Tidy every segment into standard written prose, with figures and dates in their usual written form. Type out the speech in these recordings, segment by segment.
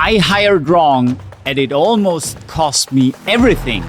I hired wrong and it almost cost me everything.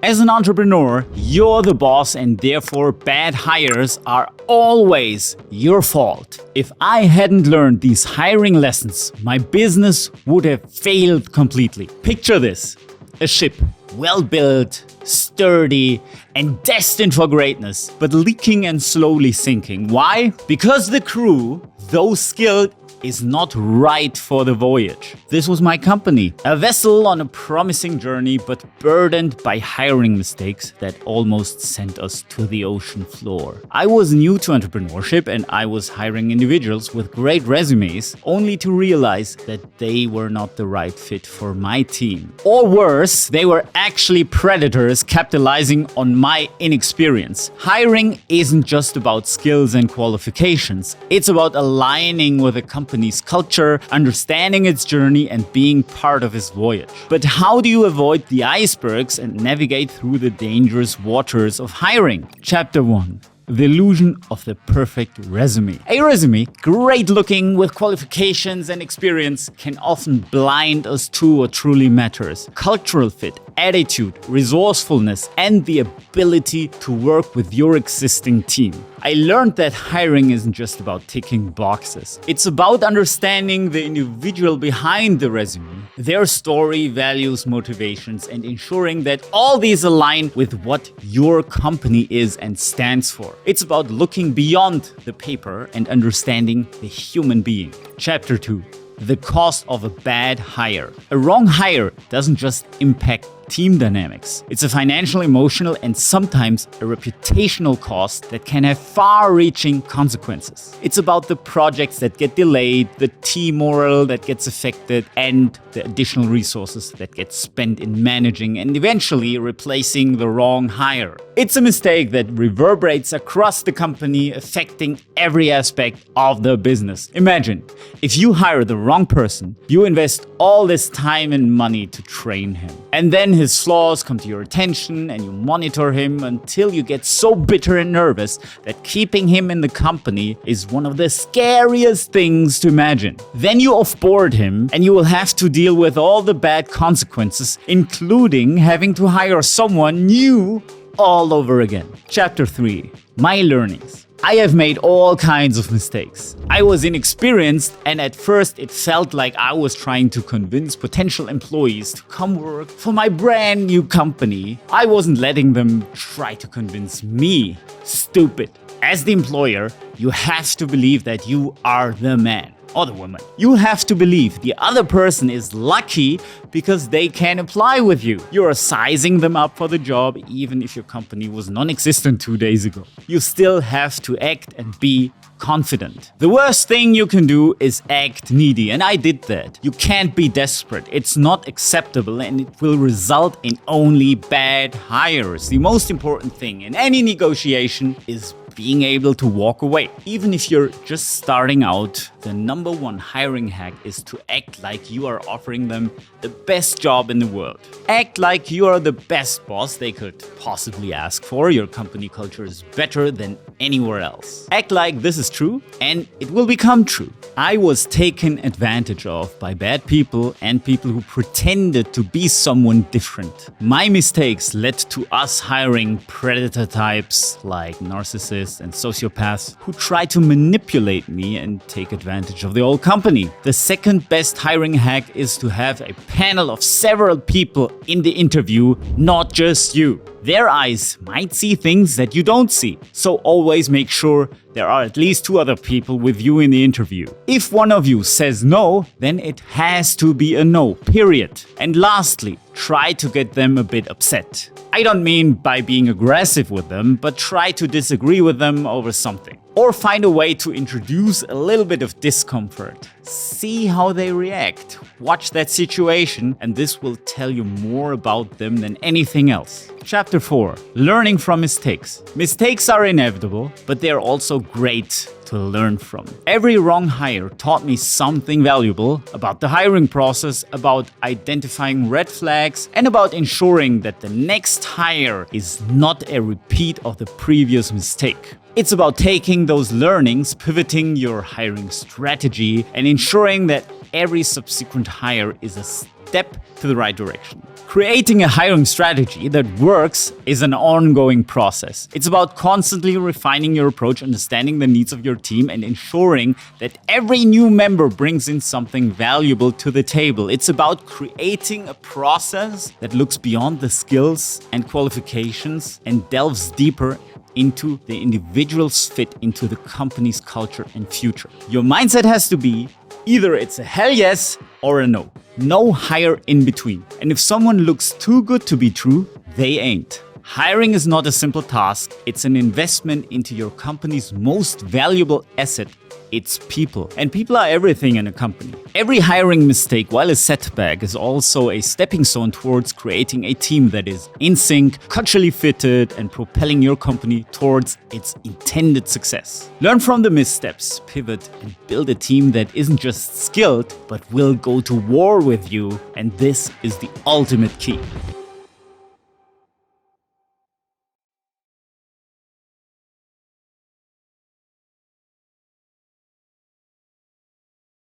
As an entrepreneur, you're the boss and therefore bad hires are always your fault. If I hadn't learned these hiring lessons, my business would have failed completely. Picture this: a ship, well built, sturdy, and destined for greatness, but leaking and slowly sinking. Why? Because the crew, though skilled, is not right for the voyage. This was my company, a vessel on a promising journey, but burdened by hiring mistakes that almost sent us to the ocean floor. I was new to entrepreneurship and I was hiring individuals with great resumes, only to realize that they were not the right fit for my team. Or worse, they were actually predators capitalizing on my inexperience. Hiring isn't just about skills and qualifications. It's about aligning with a company's culture, understanding its journey, and being part of its voyage. But how do you avoid the icebergs and navigate through the dangerous waters of hiring? Chapter 1. The illusion of the perfect resume. A resume, great looking with qualifications and experience, can often blind us to what truly matters: cultural fit, attitude, resourcefulness, and the ability to work with your existing team. I learned that hiring isn't just about ticking boxes. It's about understanding the individual behind the resume, their story, values, motivations, and ensuring that all these align with what your company is and stands for. It's about looking beyond the paper and understanding the human being. Chapter 2. The cost of a bad hire. A wrong hire doesn't just impact team dynamics. It's a financial, emotional, and sometimes a reputational cost that can have far-reaching consequences. It's about the projects that get delayed, the team morale that gets affected, and the additional resources that get spent in managing and eventually replacing the wrong hire. It's a mistake that reverberates across the company, affecting every aspect of the business. Imagine, if you hire the wrong person, you invest all this time and money to train him, and then his flaws come to your attention and you monitor him until you get so bitter and nervous that keeping him in the company is one of the scariest things to imagine. Then you offboard him and you will have to deal with all the bad consequences, including having to hire someone new all over again. Chapter 3. My learnings. I have made all kinds of mistakes. I was inexperienced, and at first it felt like I was trying to convince potential employees to come work for my brand new company. I wasn't letting them try to convince me. Stupid. As the employer, you have to believe that you are the man or the woman. You have to believe the other person is lucky because they can apply with you. You are sizing them up for the job even if your company was non-existent 2 days ago. You still have to act and be confident. The worst thing you can do is act needy, and I did that. You can't be desperate. It's not acceptable and it will result in only bad hires. The most important thing in any negotiation is being able to walk away. Even if you're just starting out, the number one hiring hack is to act like you are offering them the best job in the world. Act like you are the best boss they could possibly ask for. Your company culture is better than anywhere else. Act like this is true and it will become true. I was taken advantage of by bad people and people who pretended to be someone different. My mistakes led to us hiring predator types like narcissists and sociopaths who try to manipulate me and take advantage of the whole company. The second best hiring hack is to have a panel of several people in the interview, not just you. Their eyes might see things that you don't see, so always make sure there are at least 2 other people with you in the interview. If one of you says no, then it has to be a no, period. And lastly, try to get them a bit upset. I don't mean by being aggressive with them, but try to disagree with them over something. Or find a way to introduce a little bit of discomfort. See how they react. Watch that situation, and this will tell you more about them than anything else. Chapter 4. Learning from mistakes. Mistakes are inevitable, but they are also great to learn from. Every wrong hire taught me something valuable about the hiring process, about identifying red flags, and about ensuring that the next hire is not a repeat of the previous mistake. It's about taking those learnings, pivoting your hiring strategy, and ensuring that every subsequent hire is a step to the right direction. Creating a hiring strategy that works is an ongoing process. It's about constantly refining your approach, understanding the needs of your team, and ensuring that every new member brings in something valuable to the table. It's about creating a process that looks beyond the skills and qualifications and delves deeper into the individual's fit into the company's culture and future. Your mindset has to be either it's a hell yes or a no. No hire in between. And if someone looks too good to be true, they ain't. Hiring is not a simple task. It's an investment into your company's most valuable asset. It's people. And people are everything in a company. Every hiring mistake, while a setback, is also a stepping stone towards creating a team that is in sync, culturally fitted, and propelling your company towards its intended success. Learn from the missteps, pivot, and build a team that isn't just skilled, but will go to war with you. And this is the ultimate key.